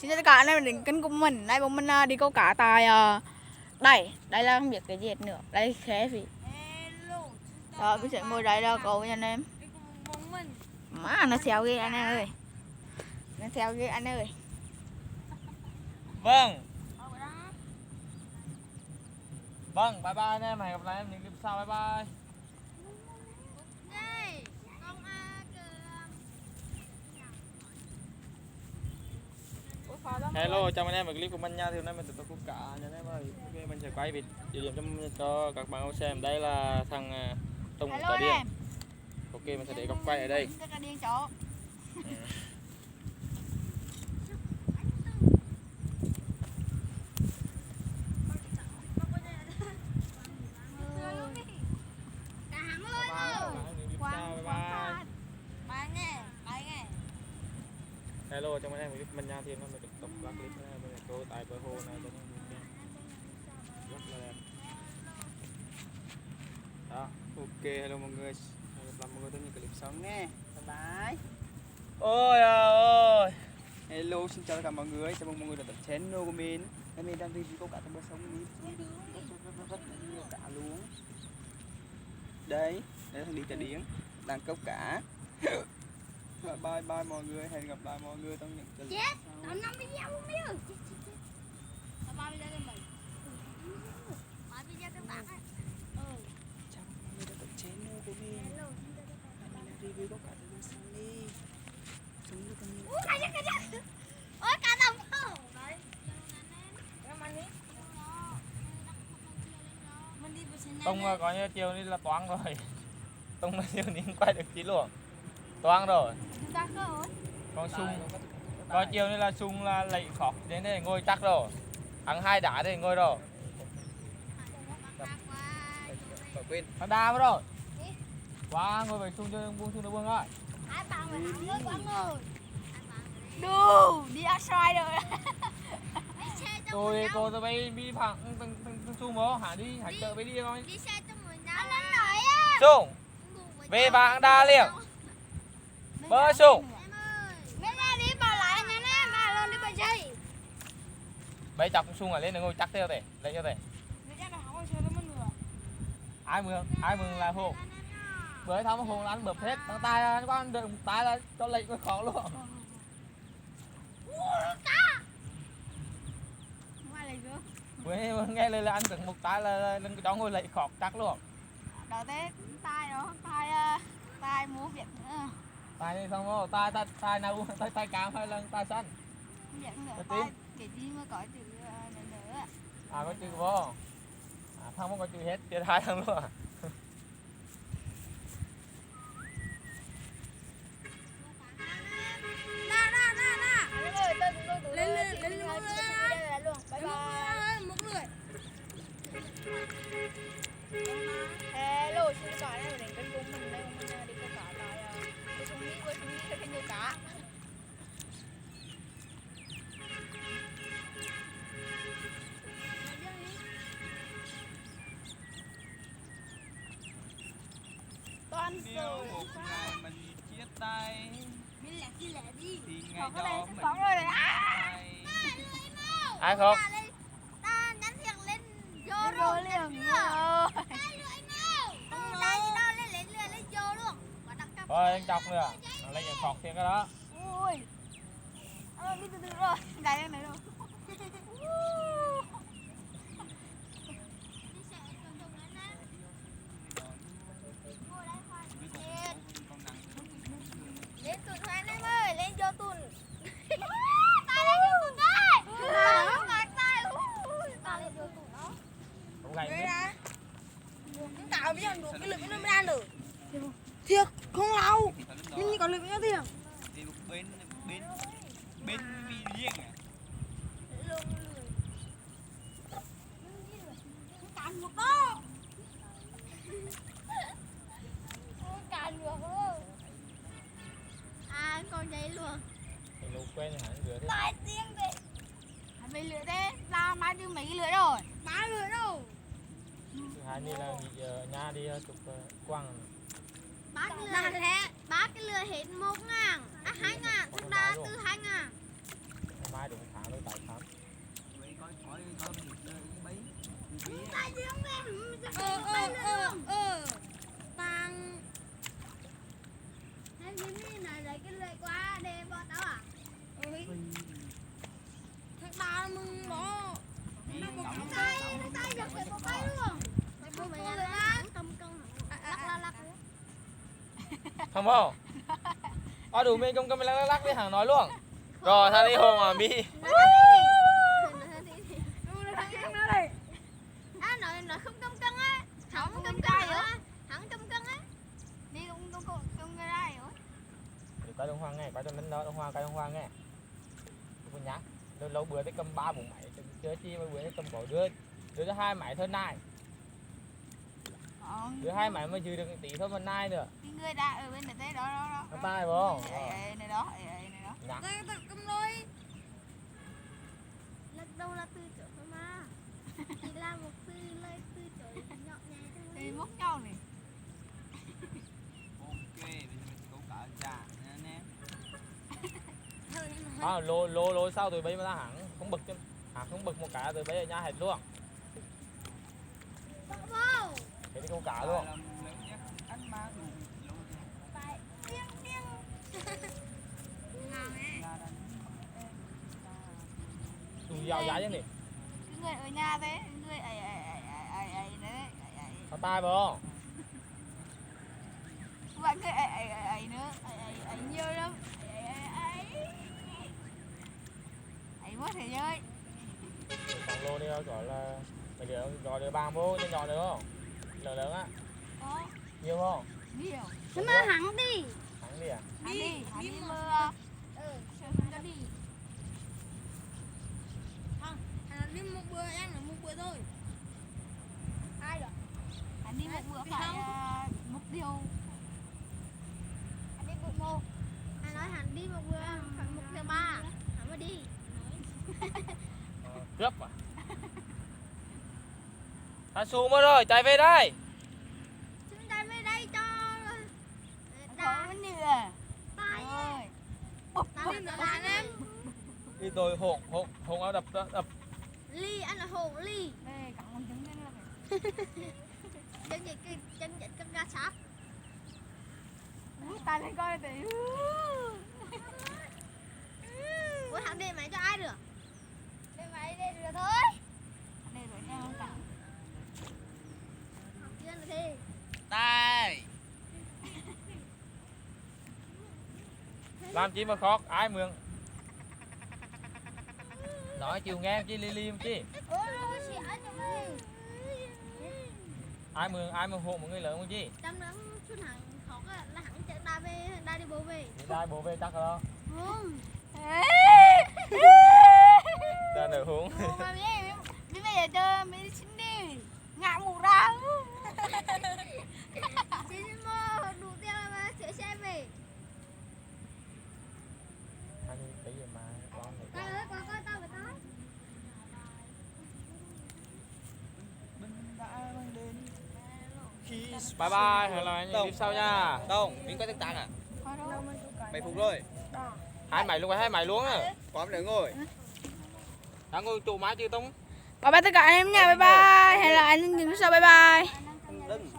xin chào tất cả anh em đến kênh của mình. Nay bọn mình đi câu cá tại đây là không biết cái gì nữa. Đây khé vị. Đó, bây giờ ngồi đây là cậu với anh em. Má nó xéo ghê anh em ơi. Nó xéo ghê anh ơi. Vâng. Vâng, bye bye anh em, hẹn gặp lại em những clip sau, bye bye. Hello, chào anh em ở clip của mình nha. Thì hôm nay mình tiếp tục câu cá nha anh em ơi. Ok, mình sẽ quay địa điểm cho các bạn xem. Đây là thằng Tùng Cá Điên. Ok, mình sẽ để góc quay ở đây. Hello, chào anh em clip mình nha. Thì mình tiếp tục là clip này mình câu tại bờ hồ này cho rất là đẹp. Đó, ok, hello mọi người. Hẹn gặp lại mọi người trong những clip sau nghe. Bye bye. Ôi ơi. Hello, xin chào tất cả mọi người. Chào mừng mọi người đã tập channel của mình. Hôm nay đang review câu cá trong bờ sông đi. Rất nhiều cá luôn. Đây là thằng đi chả điếng đang câu cá. Bye bye mọi người, hẹn gặp lại mọi người trong những clip chết sau. tao năm video không biết tao ba video cho mình ba video cho bạn ấy Chào mọi người đã tập channel của mình. Mình đang review câu cá trong bờ sông đi. Chúng tôi còn nhiều cái ôi cá đồng không đấy Tông có như chiều đi là toán rồi. Tông mà chiều đi quay được tí luôn. Toán rồi. Con sung có chiềuนี่là sung là lạy khóc đến đây ngồi chắc rồi. Ăn hai đá đây ngồi rồi. Quên. Nó đa mất rồi. Quá ngồi về sung cho buông sung nó buông rồi. hai bạn phải ăn nước quá ngồi Đù, đi outside rồi. Cô tôi bay đi phẳng sung bố hả đi hãy chợ bay đi thôi. đi xe cho mình đâu anh nói á Sung về vàng đa liền. Bơ sung. mấy ra đi bỏ lại nha em mà lên đi bà chơi Bay chọc sung ở lên để ngồi chắc theo để lấy cho để. Ai mừng là hồ. Với thao hồ là ăn bợp hết, thằng tay nó ăn được một tay là cho lệnh nó khó luôn. Với nghe lời là ăn được một tay là lên cái đó ngồi lệnh khó chắc luôn. Đó thế tay đó, tay múa Việt nữa. Tay này xong rồi, tay nào tay cam hay là tay xanh. Việt nữa, tay cái gì mà có chữ nữa. À có chữ vô. Không có chữ hết, chia hai thằng luôn. Hello, xin chào anh em đến kênh của mình. Đây mình đi câu cá tại bờ sông Mỹ rất là nhiều cá. Toàn rồi. Mình chia tay. mình lẹ đi Thì Có cái này có rồi đấy. Ai không? ta nhắn thiệt lên vô Rồi liền. đây lưỡi đâu lên lên vô luôn quả đặc cấp Rồi anh chọc nữa. Lấy những khọc thêm cái đó. Ui. Đi từ từ rồi. Cái này đâu. lên tụt thôi anh em ơi lên vô tụt ta lên vô tụt đây ta lên vô tụt đó Cũng gầy biết. chúng ta bây giờ đủ cái lượng nó mới ăn được thiệt không lâu mình còn lượng nữa thiệt Thì bên bị riêng à? cạn một đó cạn được luôn à còn giấy luôn Thì lục quen hẳn rửa thế. lại tiếng về Mấy lưỡi thế? Là mai đưa mấy cái lưỡi rồi. má lưỡi đâu Thứ hai đi là nghỉ nhà đi chụp quăng. bác cái lừa hết 1.000 à 2.000 tức là từ 2.000 Mai đúng Không không? Đủ mình trong camera lắc đi hàng nói luôn. Rồi thằng đi hồn à mi. Nói không công cân á, không công cân nữa, không công cân á, đi không ra nữa. Coi Đông Hoàng nghe, coi cho mình đó Đông Hoàng, coi Đông Hoàng nghe. Không nhá. Lâu lâu bữa tới cầm 3 4 máy, chơi chi mà bữa tới cầm bỏ đưa cho 2 máy thôi này. Đưa 2 máy mà dư được tí thôi mà nai nữa. Cái người đã ở bên này đó. Nó tay không? Này đó. Nhá. Đây tao cầm lôi. Lần đầu là từ chỗ thôi mà. Chỉ là một từ lời từ chỗ nhọ nhẹ thôi. Thì múc nhau này. Ok, bây giờ mình câu cá chả nha anh em. Lô sau tụi bây mà ta hẳn không bực không bực một cả tụi bây ở nhà hết luôn. Wow. Thế đi câu cá luôn. Làm lớn nhất ăn má đủ lâu rồi. Tại tiếng. Ngon ấy. Ra đây. Dùng dao giá chứ nè. Cái người ở nhà thế, người ấy đấy. Nó tay không? Bạn người ấy nữa, ấy nhiều lắm. Ấy mất thế chơi. Còn lô đi gọi là mấy đứa gọi đứa bàn vô cho nhỏ được không? Lớn á. Có Nhiều không? nhiều. Thế mà hắn đi. Thắng đi à? Hắn đi mưa. Cho đi. Hắn đi một bữa ăn là một bữa thôi. Ai được? Hắn đi một bữa phải mục tiêu. Hắn đi một mô. Hắn nói hắn đi một bữa phải một theo ba. Hắn mới đi. Cướp à? Thằng Su mất rồi, chạy về đây. Chúng ta về đây cho. Có vấn đề à? Tài Ơi. ta đi nữa là em. Đi rồi hồn áo đập. Ly ăn là hổ ly. Đây, cắn con trứng lên là phải. Chân chân ra sát. Ta lên coi thì. Ủa hắn để máy cho ai được? Để máy đây được thôi. Đây rồi em không cắn. Học chưa là thế. Đây. Làm chi mà khó, ai mượn. Nói chiều nghe chi li chi. Ủa rồi chị ăn cho mình. Ai mượn hộ một người lớn không chi. Trong đó chút hàng khó là hắn chạy đa đi bố về. Đi đây bố về chắc rồi đó. Không. Ra nở húng. Ủa mà bây giờ chơi mấy xin đi. Ngã mù ra. Chị đi mua đủ tiền mà sửa xe về. Anh tí gì mà con này. Tao ơi coi tao với tao. Bình đã vang đến. Khi Bye bye, hẹn gặp lại anh clip sau nha. Đông, mình có tiếng tạng à? Mấy phút rồi. 2 mày luôn, 2 mày luôn á. Có để ngồi. Đang ngồi trụ má chưa tung. Bye bye tất cả anh em nha, bye bye. Hẹn gặp lại anh clip sau, bye bye. Đừng.